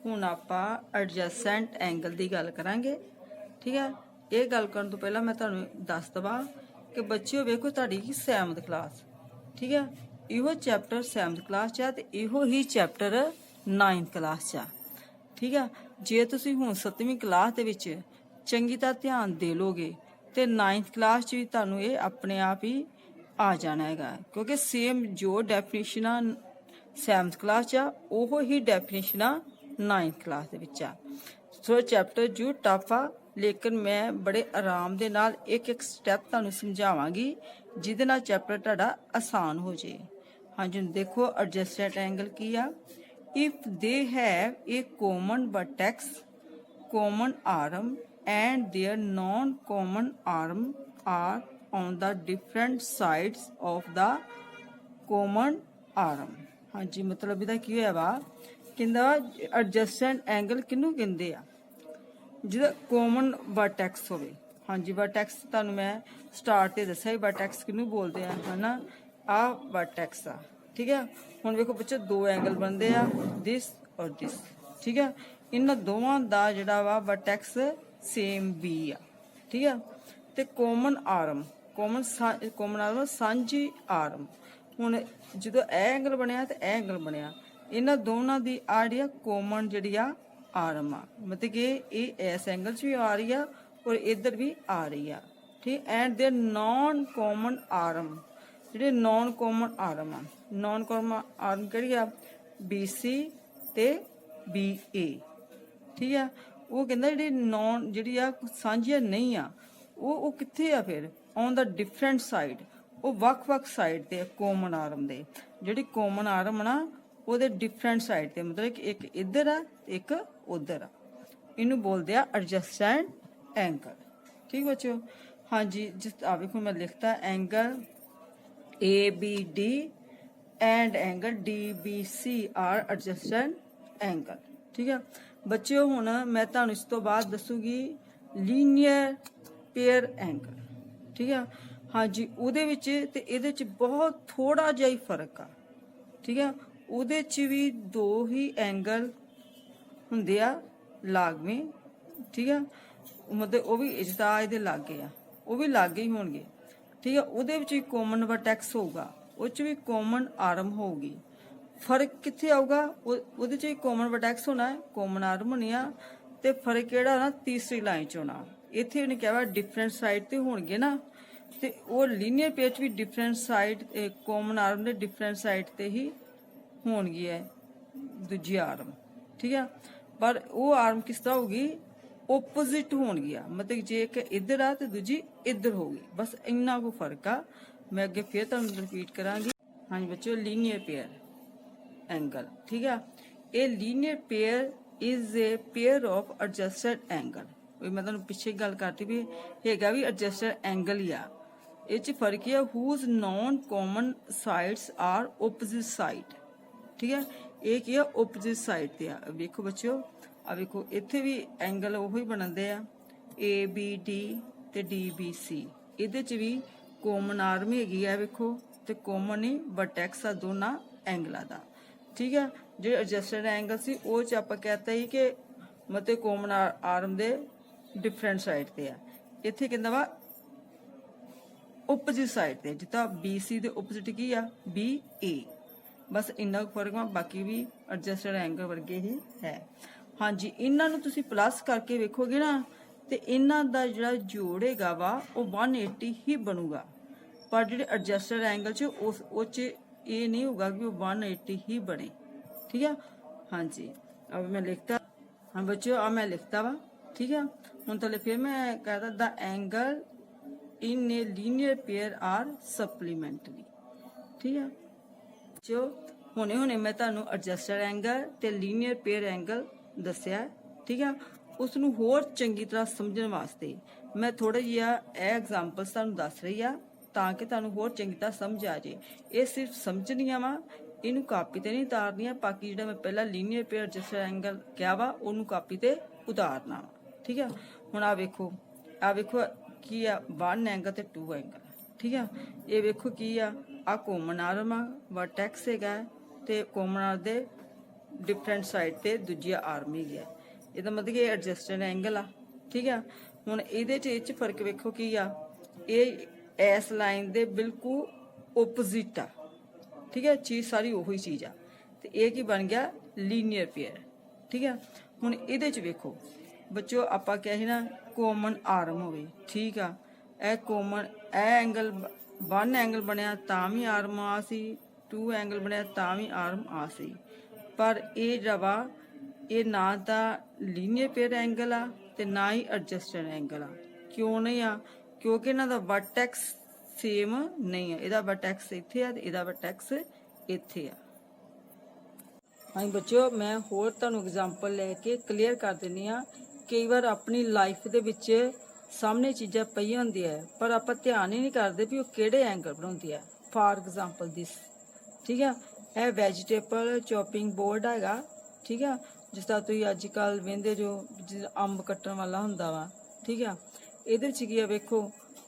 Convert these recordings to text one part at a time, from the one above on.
ਹੁਣ ਆਪਾਂ ਐਡਜਸੈਂਟ ਐਂਗਲ ਦੀ ਗੱਲ ਕਰਾਂਗੇ। ਠੀਕ ਹੈ, ਇਹ ਗੱਲ ਕਰਨ ਤੋਂ ਪਹਿਲਾਂ ਮੈਂ ਤੁਹਾਨੂੰ ਦੱਸ ਦਵਾਂ ਕਿ ਬੱਚਿਓ ਵੇਖੋ ਤੁਹਾਡੀ 7th ਕਲਾਸ, ਠੀਕ ਹੈ, ਇਹੋ ਚੈਪਟਰ 7th ਕਲਾਸ 'ਚ ਆ ਤੇ ਇਹੋ ਹੀ ਚੈਪਟਰ 9th ਕਲਾਸ 'ਚ ਆ। ਠੀਕ ਹੈ, ਜੇ ਤੁਸੀਂ ਹੁਣ 7ਵੀਂ ਕਲਾਸ ਦੇ ਵਿੱਚ ਚੰਗੀ ਤਰ੍ਹਾਂ ਧਿਆਨ ਦੇ ਲੋਗੇ ਤੇ 9th ਕਲਾਸ 'ਚ ਵੀ ਤੁਹਾਨੂੰ ਇਹ ਆਪਣੇ ਆਪ ਹੀ ਆ ਜਾਣਾ ਹੈਗਾ, ਕਿਉਂਕਿ ਸੇਮ ਜੋ ਡੈਫੀਨੇਸ਼ਨਾਂ 7th ਕਲਾਸ 'ਚ ਆ ਉਹ ਹੀ ਡੈਫੀਨੇਸ਼ਨਾਂ 9th ਕਲਾਸ ਦੇ ਵਿੱਚ ਆ। ਸੋ ਚੈਪਟਰ ਜੋ ਟਫ ਆ, ਲੇਕਿਨ ਮੈਂ ਬੜੇ ਆਰਾਮ ਦੇ ਨਾਲ ਇੱਕ ਇੱਕ ਸਟੈਪ ਤੁਹਾਨੂੰ ਸਮਝਾਵਾਂਗੀ ਜਿਹਦੇ ਨਾਲ ਚੈਪਟਰ ਤੁਹਾਡਾ ਆਸਾਨ ਹੋ ਜੇ। ਹਾਂਜੀ, ਦੇਖੋ ਐਡਜਸਟੈਂਟ ਐਂਗਲ ਕੀ ਆ। If they have a common vertex, common arm and their non-common arm are on the different sides of the common arm। ਹਾਂਜੀ, ਮਤਲਬ ਇਹਦਾ ਕੀ ਹੋਇਆ ਵਾ, ਕਹਿੰਦਾ ਐਡਜਸਟੈਂਟ ਐਂਗਲ ਕਿਹਨੂੰ ਕਹਿੰਦੇ ਆ, ਜਿਹਦਾ ਕਾਮਨ ਵਰਟੈਕਸ ਹੋਵੇ। ਹਾਂਜੀ, ਵਰਟੈਕਸ ਤੁਹਾਨੂੰ ਮੈਂ ਸਟਾਰਟ ਤੇ ਦੱਸਿਆ ਹੀ ਵਰਟੈਕਸ ਕਿਹਨੂੰ ਬੋਲਦੇ ਆ, ਹਨਾ, ਆ ਵਰਟੈਕਸ ਆ। ਠੀਕ ਹੈ, ਹੁਣ ਵੇਖੋ ਬੱਚੇ ਦੋ ਐਂਗਲ ਬਣਦੇ ਆ, ਦਿਸ ਔਰ ਦਿਸ। ਠੀਕ ਹੈ, ਇਹਨਾਂ ਦੋਵਾਂ ਦਾ ਜਿਹੜਾ ਵਾ ਵਰਟੈਕਸ ਸੇਮ ਬੀ ਆ। ਠੀਕ ਹੈ, ਤੇ ਕਾਮਨ ਆਰਮ, ਕਾਮਨ ਆਰਮ ਸਾਂਝੀ ਆਰਮ। ਹੁਣ ਜਦੋਂ ਇਹ ਐਂਗਲ ਬਣਿਆ ਤੇ ਇਹ ਐਂਗਲ ਬਣਿਆ, ਇਹਨਾਂ ਦੋਨਾਂ ਦੀ ਆ ਜਿਹੜੀ ਆ ਕਾਮਨ ਜਿਹੜੀ ਆ ਆਰਮ ਆ, ਮਤਲਬ ਕਿ ਇਹ ਇਸ ਐਂਗਲ 'ਚ ਵੀ ਆ ਰਹੀ ਆ ਔਰ ਇੱਧਰ ਵੀ ਆ ਰਹੀ ਆ। ਠੀਕ, ਐਂਡ ਦੇ ਨॉन ਕਾਮਨ ਆਰਮ, ਜਿਹੜੇ ਨॉन ਕਾਮਨ ਆਰਮ ਆ, ਨॉन ਕਾਮਨ ਆਰਮ ਕਿਹੜੀ ਆ, BC ਤੇ BA। ਠੀਕ ਆ, ਉਹ ਕਹਿੰਦਾ ਜਿਹੜੀ ਆ ਸਾਂਝੀਆਂ ਨਹੀਂ ਆ, ਉਹ ਕਿੱਥੇ ਆ ਫਿਰ, ਔਨ ਦਾ ਡਿਫਰੈਂਟ ਸਾਈਡ, ਉਹ ਵੱਖ-ਵੱਖ ਸਾਈਡ ਤੇ ਕਾਮਨ ਆਰਮ ਦੇ। ਜਿਹੜੀ ਕਾਮਨ ਆਰਮ ਨਾ ਉਹਦੇ ਡਿਫਰੈਂਟ ਸਾਈਡ ਤੇ, ਮਤਲਬ ਕਿ ਇੱਕ ਇੱਧਰ ਆ ਇੱਕ ਉੱਧਰ ਆ, ਇਹਨੂੰ ਬੋਲਦੇ ਆ ਐਡਜਸਟੈਂਟ ਐਂਗਲ। ਠੀਕ ਬੱਚਿਓ, ਹਾਂਜੀ, ਜਿਸ ਆ ਵੇਖੋ ਮੈਂ ਲਿਖਤਾ angle ABD and angle DBC are adjacent angle. ਠੀਕ ਹੈ ਬੱਚਿਓ, ਹੁਣ ਮੈਂ ਤੁਹਾਨੂੰ ਇਸ ਤੋਂ ਬਾਅਦ ਦੱਸੂਗੀ ਲੀਨੀਅਰ ਪੇਅਰ ਐਂਗਲ। ਠੀਕ ਹੈ, ਹਾਂਜੀ, ਉਹਦੇ ਵਿੱਚ ਤੇ ਇਹਦੇ ਵਿੱਚ ਬਹੁਤ ਥੋੜਾ ਜਿਹਾ ਹੀ ਫਰਕ ਆ। ਠੀਕ ਹੈ, ਉਹਦੇ 'ਚ ਵੀ ਦੋ ਹੀ ਐਂਗਲ ਹੁੰਦੇ ਆ ਲਾਗਵੇਂ। ਠੀਕ ਹੈ, ਮਤਲਬ ਉਹ ਵੀ ਜਿੱਦਾਂ ਇਹਦੇ ਲਾਗੇ ਆ, ਉਹ ਵੀ ਲਾਗੇ ਹੀ ਹੋਣਗੇ। ਠੀਕ ਹੈ, ਉਹਦੇ ਵਿੱਚ ਵੀ ਕਾਮਨ ਵਰਟੈਕਸ ਹੋਊਗਾ, ਉਹ 'ਚ ਵੀ ਕਾਮਨ ਆਰਮ ਹੋਊਗੀ। ਫਰਕ ਕਿੱਥੇ ਆਊਗਾ, ਉਹਦੇ 'ਚ ਵੀ ਕਾਮਨ ਵਰਟੈਕਸ ਹੋਣਾ, ਕਾਮਨ ਆਰਮ ਹੋਣੀ ਆ, ਤੇ ਫਰਕ ਕਿਹੜਾ ਨਾ ਤੀਸਰੀ ਲਾਈਨ 'ਚ ਹੋਣਾ। ਇੱਥੇ ਉਹਨੇ ਕਿਹਾ ਡਿਫਰੈਂਟ ਸਾਈਡ ਤੇ ਹੋਣਗੇ ਨਾ, ਤੇ ਉਹ ਲੀਨੀਅਰ ਪੇਅਰ 'ਚ ਵੀ ਡਿਫਰੈਂਟ ਸਾਈਡ, ਕਾਮਨ ਆਰਮ ਦੇ ਡਿਫਰੈਂਟ ਸਾਈਡ ਤੇ ਹੀ ਹੋਣਗੀ ਹੈ ਦੂਜੀ ਆਰਮ। ਠੀਕ ਆ, ਪਰ ਉਹ ਆਰਮ ਕਿਸ ਤਰ੍ਹਾਂ ਹੋਊਗੀ, ਓਪੋਜ਼ਿਟ ਹੋਣਗੀਆਂ, ਮਤਲਬ ਜੇ ਇੱਕ ਇੱਧਰ ਆ ਤੇ ਦੂਜੀ ਇੱਧਰ ਹੋਊਗੀ, ਬਸ ਇੰਨਾ ਕੁ ਫਰਕ ਆ। ਮੈਂ ਅੱਗੇ ਫਿਰ ਤੁਹਾਨੂੰ ਰਿਪੀਟ ਕਰਾਂਗੀ। ਹਾਂਜੀ ਬੱਚਿਓ, ਲੀਨੀਅਰ ਪੇਅਰ ਐਂਗਲ। ਠੀਕ ਆ, ਇਹ linear pair is a pair of adjacent angle. ਮੈਂ ਤੁਹਾਨੂੰ ਪਿੱਛੇ ਗੱਲ ਕਰਤੀ ਵੀ ਹੈਗਾ ਵੀ ਐਡਜਸਟਡ ਐਂਗਲ ਹੀ ਆ। ਇਹ 'ਚ ਫਰਕ ਹੈ whose non common sides are opposite side. ਠੀਕ ਹੈ, ਇਹ ਕੀ ਆ, ਓਪੋਜ਼ਿਟ ਸਾਈਡ ਤੇ ਆ। ਵੇਖੋ ਬੱਚਿਓ, ਆ ਵੇਖੋ ਇੱਥੇ ਵੀ ਐਂਗਲ ਉਹੀ ਬਣਦੇ ਆ, ABD ਤੇ DBC। ਇਹਦੇ 'ਚ ਵੀ ਕਾਮਨ ਆਰਮ ਹੈਗੀ ਆ, ਵੇਖੋ, ਤੇ ਕਾਮਨ ਹੀ ਵਰਟੈਕਸ ਆ ਦੋਨਾਂ ਐਂਗਲਾਂ ਦਾ। ਠੀਕ ਹੈ, ਜਿਹੜੇ ਐਡਜਸਟਡ ਐਂਗਲ ਸੀ ਉਹ 'ਚ ਆਪਾਂ ਕਹਤਾ ਸੀ ਕਿ ਮਤਲਬ ਕਾਮਨ ਆਰਮ ਦੇ ਡਿਫਰੈਂਟ ਸਾਈਡ ਤੇ ਆ। ਇੱਥੇ ਕਹਿੰਦਾ ਵਾ ਓਪੋਜ਼ਿਟ ਸਾਈਡ ਤੇ, ਜਿੱਦਾਂ BC ਦੇ ਓਪੋਜ਼ਿਟ ਕੀ ਆ, BA। ਬਸ ਇੰਨਾ ਕੁ ਫਰਕ ਆ, ਬਾਕੀ ਵੀ ਐਡਜਸਟਡ ਐਂਗਲ ਵਰਗੇ ਹੀ ਹੈ। ਹਾਂਜੀ, ਇਹਨਾਂ ਨੂੰ ਤੁਸੀਂ ਪਲੱਸ ਕਰਕੇ ਵੇਖੋਗੇ ਨਾ, ਤੇ ਇਹਨਾਂ ਦਾ ਜਿਹੜਾ ਜੋੜ ਹੈਗਾ ਵਾ ਉਹ 180 ਹੀ ਬਣੂਗਾ। ਪਰ ਜਿਹੜੇ ਐਡਜਸਟਡ ਐਂਗਲ 'ਚ ਉਹ 'ਚ ਇਹ ਨਹੀਂ ਹੋਊਗਾ ਕਿ ਉਹ 180 ਹੀ ਬਣੇ। ਠੀਕ ਆ, ਹਾਂਜੀ, ਅਬ ਮੈਂ ਲਿਖਤਾ, ਹਾਂ ਬੱਚਿਓ, ਆ ਮੈਂ ਲਿਖਤਾ ਵਾ। ਠੀਕ ਆ, ਹੁਣ ਥੱਲੇ ਫਿਰ ਮੈਂ ਕਹਤਾ ਦਾ ਐਂਗਲ ਇਨ ਏ ਲੀਨੀਅਰ ਪੇਅਰ ਆਰ ਸਪਲੀਮੈਂਟਰੀ। ਠੀਕ ਆ ਬੱਚਿਓ, ਹੁਣੇ ਮੈਂ ਤੁਹਾਨੂੰ ਐਡਜਸਟਡ ਐਂਗਲ ਤੇ ਲੀਨੀਅਰ ਪੇਅਰ ਐਂਗਲ ਦੱਸਿਆ। ਠੀਕ ਆ, ਉਸ ਨੂੰ ਹੋਰ ਚੰਗੀ ਤਰ੍ਹਾਂ ਸਮਝਣ ਵਾਸਤੇ ਮੈਂ ਥੋੜਾ ਜਿਹਾ ਇਹ ਐਗਜ਼ਾਮਪਲਸ ਤੁਹਾਨੂੰ ਦੱਸ ਰਹੀ ਆ, ਤਾਂ ਕਿ ਤੁਹਾਨੂੰ ਹੋਰ ਚੰਗੀ ਤਰ੍ਹਾਂ ਸਮਝ ਆ ਜੇ। ਇਹ ਸਿਰਫ ਸਮਝਣੀਆਂ ਵਾ, ਇਹਨੂੰ ਕਾਪੀ ਤੇ ਨਹੀਂ ਉਤਾਰਨੀਆਂ। ਬਾਕੀ ਜਿਹੜਾ ਮੈਂ ਪਹਿਲਾਂ ਲੀਨੀਅਰ ਪੇਅਰ ਐਡਜਸਟਡ ਐਂਗਲ ਕਿਹਾ ਵਾ ਉਹਨੂੰ ਕਾਪੀ ਤੇ ਉਤਾਰਨਾ ਵਾ। ਠੀਕ ਆ, ਹੁਣ ਆ ਵੇਖੋ ਕੀ ਆ, 1 ਐਂਗਲ ਤੇ 2 ਐਂਗਲ। ਠੀਕ ਆ, ਇਹ ਵੇਖੋ ਕੀ ਆ ਕਾਮਨ ਆਰਮ ਆ, ਵਰਟੈਕਸ ਹੈਗਾ ਤੇ ਕਾਮਨ ਆਰਮ ਦੇ ਡਿਫਰੈਂਟ ਸਾਈਡ ਤੇ ਦੂਜੀ ਆਰਮ ਹੈਗੀ ਆ। ਇਹਦਾ ਮਤਲਬ ਕਿ ਐਡਜਸਟਡ ਐਂਗਲ ਆ। ਠੀਕ ਆ, ਹੁਣ ਇਹਦੇ ਚ ਇਹ ਚ ਫਰਕ ਵੇਖੋ ਕੀ ਆ, ਇਹ ਇਸ ਲਾਈਨ ਦੇ ਬਿਲਕੁਲ ਓਪੋਜ਼ਿਟ ਆ। ਠੀਕ ਹੈ, ਚੀਜ਼ ਸਾਰੀ ਉਹੀ ਚੀਜ਼ ਆ, ਤੇ ਇਹ ਕੀ ਬਣ ਗਿਆ, ਲੀਨੀਅਰ ਪੇਅਰ। ਠੀਕ ਹੈ, ਹੁਣ ਇਹਦੇ ਚ ਵੇਖੋ ਬੱਚੋ, ਆਪਾਂ ਕਿਹਾ ਸੀ ਨਾ ਕੋਮਨ ਆਰਮ ਹੋਵੇ। ਠੀਕ ਆ, ਇਹ ਕੋਮਨ ਇਹ ਐਂਗਲ 1 ਐਂਗਲ ਬਣਿਆ ਤਾਂ ਵੀ ਆਰਮ ਆ ਸੀ, 2 ਐਂਗਲ ਬਣਿਆ ਤਾਂ ਵੀ ਆਰਮ ਆ ਸੀ। ਪਰ ਇਹ ਜਿਹੜਾ ਵਾ ਇਹ ਨਾ ਤਾਂ ਲੀਨੀਅਰ ਪੇਅਰ ਐਂਗਲ ਆ ਤੇ ਨਾ ਹੀ ਐਡਜਸਟਡ ਐਂਗਲ ਆ। ਕਿਉਂ ਨਹੀਂ ਆ? ਕਿਉਂਕਿ ਇਹਨਾਂ ਦਾ ਵਰਟੈਕਸ ਸੇਮ ਨਹੀਂ ਆ। ਇਹਦਾ ਵਰਟੈਕਸ ਇੱਥੇ ਆ ਤੇ ਇਹਦਾ ਵਰਟੈਕਸ ਇੱਥੇ ਆ। ਹਾਂਜੀ ਬੱਚਿਓ, ਮੈਂ ਹੋਰ ਤੁਹਾਨੂੰ ਐਗਜ਼ਾਮਪਲ ਲੈ ਕੇ ਕਲੀਅਰ ਕਰ ਦਿੰਦੀ ਆ। ਕਈ ਵਾਰ ਆਪਣੀ ਲਾਈਫ ਦੇ ਵਿੱਚ ਸਾਹਮਣੇ ਚੀਜ਼ਾਂ ਪਈਆਂ ਹੁੰਦੀਆਂ ਪਰ ਆਪਾਂ ਧਿਆਨ ਹੀ ਨਹੀਂ ਕਰਦੇ ਵੀ ਉਹ ਕਿਹੜੇ ਐਂਗਲ ਬਣਾਉਂਦੀ ਆ। ਫਾਰ ਐਗਜ਼ਾਮਪਲ ਦਿਸ। ਠੀਕ ਆ, ਇਹ ਵੈਜੀਟੇਬਲ ਚੌਪਿੰਗ ਬੋਰਡ ਹੈਗਾ। ਠੀਕ ਆ, ਜਿਸ ਤਰ੍ਹਾਂ ਤੁਸੀਂ ਅੱਜ ਕੱਲ੍ਹ ਵੇਂਦੇ ਜੋ ਅੰਬ ਕੱਟਣ ਵਾਲਾ ਹੁੰਦਾ ਵਾ। ਠੀਕ ਆ, ਇਹਦੇ ਵਿੱਚ ਕੀ ਆ ਵੇਖੋ,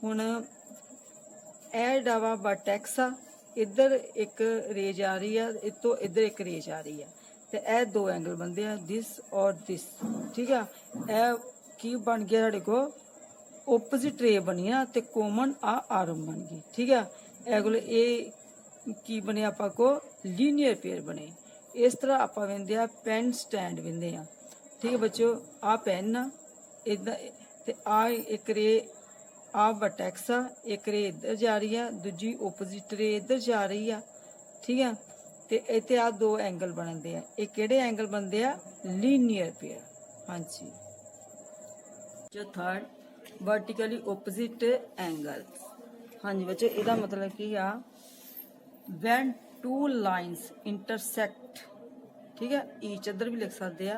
ਹੁਣ ਇਹ ਜਿਹੜਾ ਵਾ ਵਰਟੈਕਸ ਆ, ਇੱਧਰ ਇੱਕ ਰੇਜ ਆ ਰਹੀ ਆ, ਇੱਥੋਂ ਇੱਧਰ ਇੱਕ ਰੇਜ ਆ ਰਹੀ ਆ, ਤੇ ਇਹ 2 ਐਂਗਲ ਬਣਦੇ ਆ, ਦਿਸ ਔਰ ਦਿਸ। ਠੀਕ ਆ, ਇਹ ਕੀ ਬਣ ਗਿਆ ਸਾਡੇ ਕੋਲ, ਓਪੋਜ਼ਿਟ ਰੇ ਬਣੀ ਆ ਤੇ ਕੋਮਨ ਆਰਮ ਬਣ ਗਈ। ਠੀਕ ਆ, ਇਹ ਕੋਲ ਇਹ ਕੀ ਬਣੇ ਆਪਾਂ ਕੋ, ਲੀਨੀਅਰ ਪੇਅਰ ਬਣੇ। ਇਸ ਤਰ੍ਹਾਂ ਆਪਾਂ ਵੇਂਦੇ ਆ ਪੈਨ ਸਟੈਂਡ ਵੇਂਦੇ ਆ। ਠੀਕ ਹੈ ਬੱਚਿਓ, ਆ ਪੈਨ ਆ ਇਦਾਂ, ਤੇ ਆ ਇੱਕ ਰੇ ਆ ਵਰਟੈਕਸ ਆ, ਇੱਕ ਰੇ ਇੱਧਰ ਜਾ ਰਹੀ ਆ, ਦੂਜੀ ਓਪੋਜ਼ਿਟ ਰੇ ਇੱਧਰ ਜਾ ਰਹੀ ਆ। ਠੀਕ ਆ, ਤੇ ਇੱਥੇ ਆ 2 ਐਂਗਲ ਬਣਦੇ ਆ। ਇਹ ਕਿਹੜੇ ਐਂਗਲ ਬਣਦੇ ਆ, ਲੀਨੀਅਰ ਪੇਅਰ। ਹਾਂਜੀ, ਜੋ ਥਰਡ ਵਰਟੀਕਲੀ ਓਪੋਜ਼ਿਟ ਐਂਗਲ। ਹਾਂਜੀ ਬੱਚੋ, ਇਹਦਾ ਮਤਲਬ ਕੀ ਆ, when 2 lines intersect, ठीक है, each other भी लिख सकते हैं,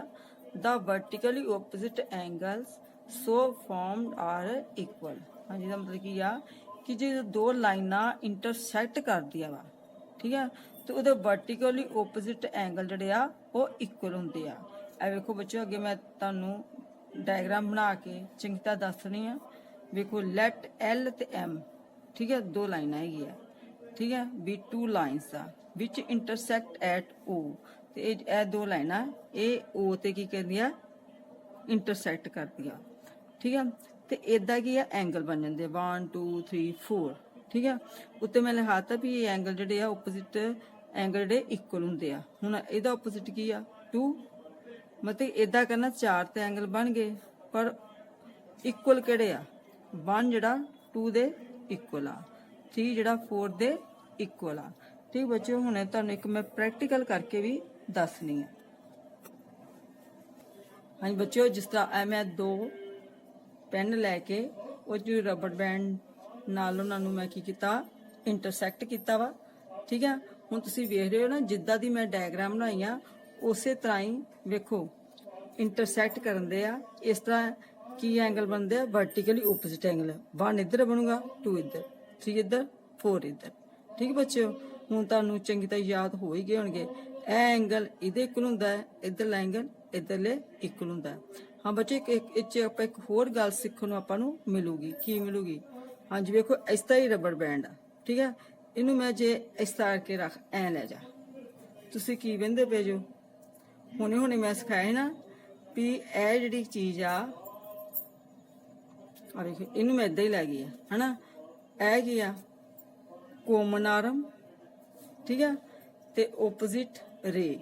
the vertically opposite angles so formed are equal। हाँ जी, मतलब की आ कि जो 2 लाइना इंटरसैक्ट कर दिया वा, ठीक है, तो उहदे वर्टिकली ओपोजिट एंगल जिहड़े आ वो इक्वल हुंदे आ। ਇਹ ਵੇਖੋ ਬੱਚਿਓ, ਅੱਗੇ ਮੈਂ ਤੁਹਾਨੂੰ ਡਾਇਗਰਾਮ ਬਣਾ ਕੇ ਚੰਗੀ ਤਰ੍ਹਾਂ ਦੱਸਣੀ ਆ। ਵੇਖੋ, ਲੈਟ L ਤੇ M, ਠੀਕ ਹੈ, 2 ਲਾਈਨਾਂ ਹੈਗੀਆਂ। ठीक है, भी 2 ਲਾਈਨਸ ਆ ਵਿਚ ਇੰਟਰਸੈਕਟ ਐਟ O, ਤੇ ਇਹ 2 ਲਾਈਨਾਂ ਇਹ O ਤੇ ਕੀ ਕਰਦੀਆਂ, ਇੰਟਰਸੈਕਟ ਕਰਦੀਆਂ। ਠੀਕ ਆ, ਤੇ ਇਦਾਂ ਕੀ ਆ, ਐਂਗਲ ਬਣ ਜਾਂਦੇ 1 2 3 4। ਠੀਕ ਆ, ਉੱਤੇ ਮੈਂ ਲਿਖਾਤਾ ਵੀ ਇਹ ਐਂਗਲ ਜਿਹੜੇ ਆ ਓਪੋਜ਼ਿਟ ਐਂਗਲ ਜਿਹੜੇ ਇਕੁਅਲ ਹੁੰਦੇ ਆ। ਹੁਣ ਇਹਦਾ ਓਪੋਜ਼ਿਟ ਕੀ ਆ, 2, ਮਤਲਬ ਇਦਾਂ ਕਰਨਾ 4 ਤੇ ਐਂਗਲ ਬਣ ਗਏ, ਪਰ ਇਕੁਅਲ ਕਿਹੜੇ ਆ, 1 ਜਿਹੜਾ 2 ਦੇ ਇਕੁਅਲ ਆ, 3 ਜਿਹੜਾ 4 ਦੇ ਇਕੁਅਲ ਆ। ਠੀਕ ਬੱਚਿਓ, ਹੁਣ ਤੁਹਾਨੂੰ ਇੱਕ ਮੈਂ ਪ੍ਰੈਕਟੀਕਲ ਕਰਕੇ ਵੀ ਦੱਸਣੀ ਆ। ਹਾਂਜੀ ਬੱਚਿਓ, ਜਿਸ ਤਰ੍ਹਾਂ ਮੈਂ 2 ਪੈਨ ਲੈ ਕੇ ਉਹ ਜੋ ਰਬੜ ਬੈਂਡ ਨਾਲ ਉਹਨਾਂ ਨੂੰ ਮੈਂ ਕੀ ਕੀਤਾ, ਇੰਟਰਸੈਕਟ ਕੀਤਾ ਵਾ। ਠੀਕ ਆ, ਹੁਣ ਤੁਸੀਂ ਵੇਖ ਰਹੇ ਹੋ ਨਾ, ਜਿੱਦਾਂ ਦੀ ਮੈਂ ਡਾਇਗਰਾਮ ਬਣਾਈ ਆ ਉਸੇ ਤਰ੍ਹਾਂ ਹੀ ਵੇਖੋ ਇੰਟਰਸੈਕਟ ਕਰਨ ਦੇ ਆ। ਇਸ ਤਰ੍ਹਾਂ ਕੀ ਐਂਗਲ ਬਣਦੇ ਆ, ਵਰਟੀਕਲੀ ਓਪੋਜ਼ਿਟ ਐਂਗਲ। 1 ਇੱਧਰ ਬਣੂਗਾ, 2 ਇੱਧਰ, 3 ਇੱਧਰ, 4 ਇੱਧਰ। ਠੀਕ ਬੱਚਿਓ, ਹੁਣ ਤੁਹਾਨੂੰ ਚੰਗੀ ਤਰ੍ਹਾਂ ਯਾਦ ਹੋ ਹੀ ਗਏ ਹੋਣਗੇ। ਇਹ ਐਂਗਲ ਇਹਦੇ ਇਕੁਅਲ ਹੁੰਦਾ ਹੈ, ਇੱਧਰਲਾ ਐਂਗਲ ਇੱਧਰਲੇ ਇਕੁਅਲ ਹੁੰਦਾ ਹੈ। ਹਾਂ ਬੱਚੇ, ਇੱਕ ਆਪਾਂ ਇੱਕ ਹੋਰ ਗੱਲ ਸਿੱਖਣ ਨੂੰ ਆਪਾਂ ਨੂੰ ਮਿਲੂਗੀ। ਕੀ ਮਿਲੂਗੀ? ਹਾਂਜੀ ਵੇਖੋ, ਇਸ ਤਰ੍ਹਾਂ ਹੀ ਰਬੜ ਬੈਂਡ ਆ। ਠੀਕ ਹੈ, ਇਹਨੂੰ ਮੈਂ ਜੇ ਇਸ ਤਰ੍ਹਾਂ ਕੇ ਰੱਖ, ਐ ਲੈ ਜਾ, ਤੁਸੀਂ ਕੀ ਵਹਿੰਦੇ ਪਏ ਜੋ? ਹੁਣੇ ਮੈਂ ਸਿਖਾਇਆ ਨਾ ਵੀ ਇਹ ਜਿਹੜੀ ਚੀਜ਼ ਆ ਵੇਖੋ, ਇਹਨੂੰ ਮੈਂ ਇਦਾਂ ਹੀ ਲੈ ਗਈ ਆ, ਹਨਾ। ਇਹ ਕੀ ਆ, ਕੋਮਨ ਆਰਮ। ਠੀਕ ਹੈ, ਤੇ ਓਪੋਜ਼ਿਟ ਰੇ।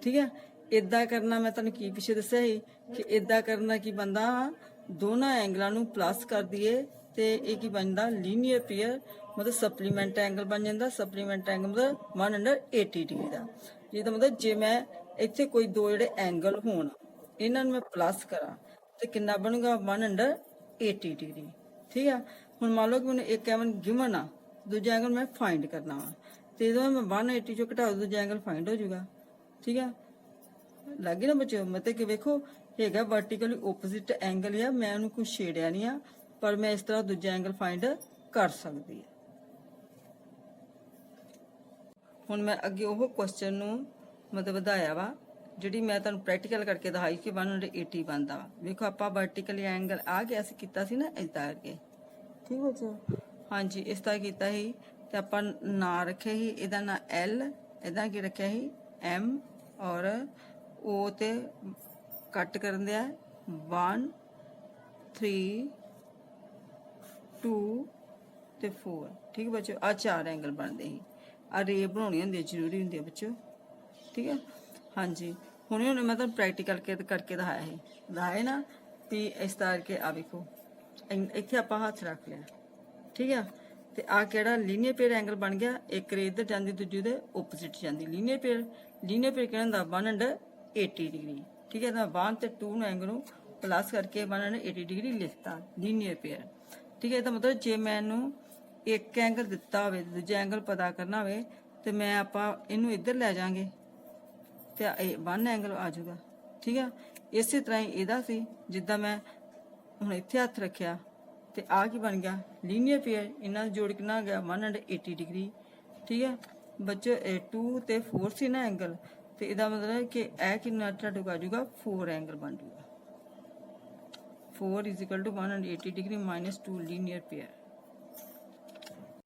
ਠੀਕ ਹੈ, ਇਦਾਂ ਕਰਨਾ ਮੈਂ ਤੁਹਾਨੂੰ ਕੀ ਪਿੱਛੇ ਦੱਸਿਆ ਸੀ ਕਿ ਇਦਾਂ ਕਰਨਾ ਕੀ ਬੰਦਾ, ਦੋਨਾਂ ਐਂਗਲਾਂ ਨੂੰ ਪਲੱਸ ਕਰ ਦਈਏ ਤੇ ਇਹ ਕੀ ਬਣਦਾ, ਲੀਨੀਅਰ ਪੇਅਰ, ਮਤਲਬ ਸਪਲੀਮੈਂਟ ਐਂਗਲ ਬਣ ਜਾਂਦਾ। ਸਪਲੀਮੈਂਟ ਐਂਗਲ ਮਤਲਬ 180 ਡਿਗਰੀ ਦਾ। ਜਿਹਦਾ ਮਤਲਬ ਜੇ ਮੈਂ ਇੱਥੇ ਕੋਈ 2 ਜਿਹੜੇ ਐਂਗਲ ਹੋਣ, ਇਹਨਾਂ ਨੂੰ ਮੈਂ ਪਲੱਸ ਕਰਾਂ ਤੇ ਕਿੰਨਾ ਬਣੂਗਾ, 180 ਡਿਗਰੀ। ਠੀਕ ਆ, ਹੁਣ ਮੰਨ ਲਓ ਕਿ ਮੈਨੂੰ ਇੱਕ ਐਂਗਲ ਗਿਵਨ ਆ, ਦੂਜਾ ਐਂਗਲ ਮੈਂ ਫਾਈਂਡ ਕਰਨਾ ਵਾ, ਤੇ ਜਦੋਂ ਮੈਂ 180 ਚੋਂ ਘਟਾ ਦੂਜਾ ਐਂਗਲ ਫਾਈਂਡ ਹੋ ਜਾਊਗਾ। ਠੀਕ ਆ, ਲੱਗ ਗਿਆ ਨਾ ਬੱਚਿਓ? ਮਤਲਬ ਕਿ ਵੇਖੋ, ਹੈਗਾ ਵਰਟੀਕਲੀ ਓਪੋਜ਼ਿਟ ਐਂਗਲ ਆ, ਮੈਂ ਉਹਨੂੰ ਕੁਝ ਛੇੜਿਆ ਨਹੀਂ ਆ, ਪਰ ਮੈਂ ਇਸ ਤਰ੍ਹਾਂ ਦੂਜਾ ਐਂਗਲ ਫਾਈਂਡ ਕਰ ਸਕਦੀ ਆ। ਹੁਣ ਮੈਂ ਅੱਗੇ ਉਹ ਕੁਐਸਚਨ ਨੂੰ ਮਤਲਬ ਵਧਾਇਆ ਵਾ, ਜਿਹੜੀ ਮੈਂ ਤੁਹਾਨੂੰ ਪ੍ਰੈਕਟੀਕਲ ਕਰਕੇ ਦਿਖਾਈ ਕਿ 180 ਬਣਦਾ ਵਾ। ਵੇਖੋ, ਆਪਾਂ ਵਰਟੀਕਲੀ ਐਂਗਲ ਆ ਗਿਆ ਸੀ ਕੀਤਾ ਸੀ ਨਾ, ਇਦਾਂ ਕਰਕੇ। ਠੀਕ ਬੱਚਿਓ? ਹਾਂਜੀ, ਇਸ ਤਰ੍ਹਾਂ ਕੀਤਾ ਸੀ ਤੇ ਆਪਾਂ ਨਾਂ ਰੱਖਿਆ ਸੀ, ਇਹਦਾ ਨਾਂ L, ਇਹਦਾ ਕੀ ਰੱਖਿਆ ਸੀ M, ਔਰ O ਤੇ ਕੱਟ ਕਰਨ ਦਿਆ 1 3 2 ਤੇ 4 ਠੀਕ ਹੈ ਬੱਚੋ। ਆ 4 ਐਂਗਲ ਬਣਦੇ ਸੀ। ਆ ਰੇ ਬਣਾਉਣੀ ਹੁੰਦੀ ਜ਼ਰੂਰੀ ਹੁੰਦੀ ਹੈ ਬੱਚੋ ਠੀਕ ਹੈ। ਹਾਂਜੀ ਹੁਣੇ ਮੈਂ ਤੁਹਾਨੂੰ ਪ੍ਰੈਕਟੀਕਲ ਕਰਕੇ ਦਿਖਾਇਆ ਨਾ ਵੀ ਇਸ ਤਰ੍ਹਾਂ ਕਰਕੇ ਆ ਵੇਖੋ ਇੱਥੇ ਆਪਾਂ ਹੱਥ ਰੱਖ ਲਿਆ ਠੀਕ ਆ। ਤੇ ਆ ਕਿਹੜਾ ਲੀਨੀਅਰ ਪੇਅਰ ਐਂਗਲ ਬਣ ਗਿਆ। ਇੱਕ ਰੇ ਇੱਧਰ ਜਾਂਦੀ ਦੂਜੀ ਦੇ ਓਪੋਜ਼ਿਟ ਜਾਂਦੀ। ਲੀਨੀਅਰ ਪੇਅਰ ਕਿਹੜਾ ਹੁੰਦਾ 180 ਡਿਗਰੀ ਠੀਕ ਹੈ। ਤਾਂ 1 ਤੇ 2 ਨੂੰ ਐਂਗਲ ਨੂੰ ਪਲੱਸ ਕਰਕੇ 180 ਡਿਗਰੀ ਲਿਖਤਾ ਲੀਨੀਅਰ ਪੇਅਰ ਠੀਕ ਹੈ। ਇਹਦਾ ਮਤਲਬ ਜੇ ਮੈਨੂੰ ਇੱਕ ਐਂਗਲ ਦਿੱਤਾ ਹੋਵੇ ਦੂਜਾ ਐਂਗਲ ਪਤਾ ਕਰਨਾ ਹੋਵੇ ਤੇ ਮੈਂ ਆਪਾਂ ਇਹਨੂੰ ਇੱਧਰ ਲੈ ਜਾਾਂਗੇ ਤੇ ਇਹ 1 ਐਂਗਲ ਆ ਜਾਊਗਾ ਠੀਕ ਆ। ਇਸੇ ਤਰ੍ਹਾਂ ਹੀ ਇਹਦਾ ਸੀ ਜਿੱਦਾਂ ਮੈਂ ਹੁਣ ਇੱਥੇ ਹੱਥ ਰੱਖਿਆ ਤੇ ਆ ਕੀ ਬਣ ਗਿਆ ਲੀਨੀਅਰ ਪੇਅਰ। ਇਹਨਾਂ ਦਾ ਜੋੜ ਕਿੰਨਾ ਆ ਗਿਆ 180 ਡਿਗਰੀ ਠੀਕ ਹੈ ਬੱਚੋ। 2 ਤੇ 4 ਸੀ ਨਾ ਐਂਗਲ ਤੇ ਇਹਦਾ ਮਤਲਬ ਕਿ ਇਹ ਕਿੰਨਾ ਤੁਹਾਡੇ ਕੋਲ ਆ ਜਾਊਗਾ 4 ਐਂਗਲ ਬਣ ਜਾਊਗਾ। 4 = 180 ਡਿਗਰੀ -2 ਲੀਨੀਅਰ ਪੇਅਰ।